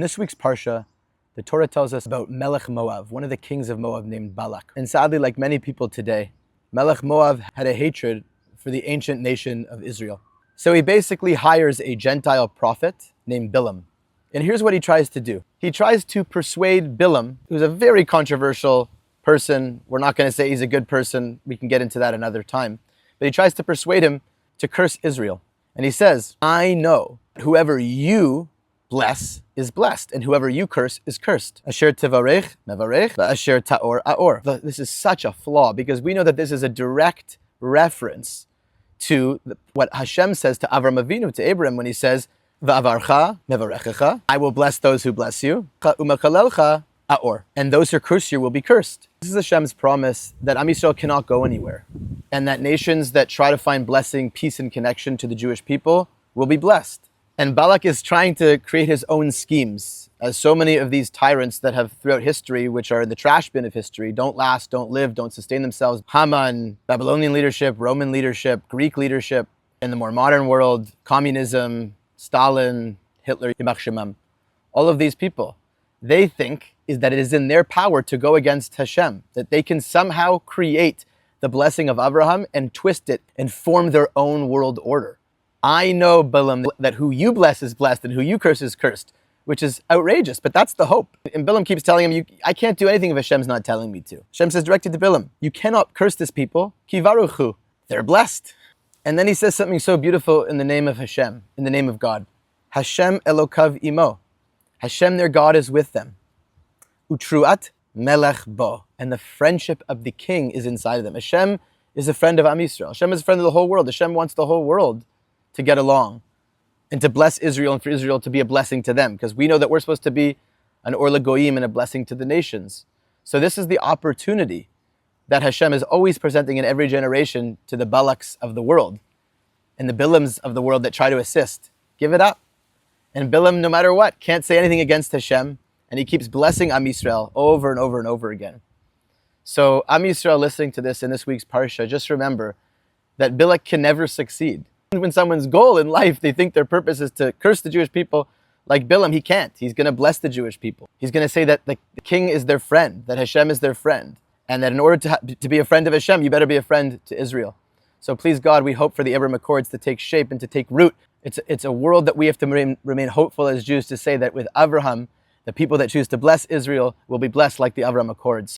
In this week's parsha, the Torah tells us about Melech Moav, one of the kings of Moab named Balak. And sadly, like many people today, Melech Moav had a hatred for the ancient nation of Israel. So he basically hires a Gentile prophet named Bilaam. And here's what he tries to do. He tries to persuade Bilaam, who's a very controversial person. We're not going to say he's a good person. We can get into that another time. But he tries to persuade him to curse Israel. And he says, I know whoever you bless is blessed, and whoever you curse is cursed. Asher tevarech, mevarech, asher ta'or, aor. This is such a flaw, because we know that this is a direct reference to what Hashem says to Avram Avinu, to Abraham, when he says, Va'avarcha, mevarechecha, I will bless those who bless you, u'makalelcha, aor, and those who curse you will be cursed. This is Hashem's promise that Am Yisrael cannot go anywhere, and that nations that try to find blessing, peace, and connection to the Jewish people will be blessed. And Balak is trying to create his own schemes, as so many of these tyrants that have throughout history, which are in the trash bin of history, don't last, don't live, don't sustain themselves. Haman, Babylonian leadership, Roman leadership, Greek leadership, in the more modern world, communism, Stalin, Hitler, Yimach Shemam. All of these people, they think is that it is in their power to go against Hashem, that they can somehow create the blessing of Abraham and twist it and form their own world order. I know, Bilaam, that who you bless is blessed and who you curse is cursed, which is outrageous, but that's the hope. And Bilaam keeps telling him, I can't do anything if Hashem's not telling me to. Hashem says directly to Bilaam, you cannot curse this people, ki varuchu, they're blessed. And then he says something so beautiful in the name of Hashem, in the name of God. Hashem Elokav imo, Hashem their God is with them. Utruat melech bo, and the friendship of the king is inside of them. Hashem is a friend of Am Yisrael. Hashem is a friend of the whole world. Hashem wants the whole world to get along and to bless Israel, and for Israel to be a blessing to them, because we know that we're supposed to be an or legoyim and a blessing to the nations. So this is the opportunity that Hashem is always presenting in every generation to the Balaks of the world and the Bilams of the world that try to assist. Give it up. And Bilaam, no matter what, can't say anything against Hashem, and he keeps blessing Am Yisrael over and over and over again. So Am Yisrael listening to this in this week's parsha, just remember that Balak can never succeed. When someone's goal in life, they think their purpose is to curse the Jewish people, like Bilaam, he can't. He's going to bless the Jewish people. He's going to say that the king is their friend, that Hashem is their friend, and that in order to be a friend of Hashem, you better be a friend to Israel. So please God, we hope for the Abraham Accords to take shape and to take root. It's a world that we have to remain hopeful as Jews, to say that with Abraham, the people that choose to bless Israel will be blessed like the Abraham Accords.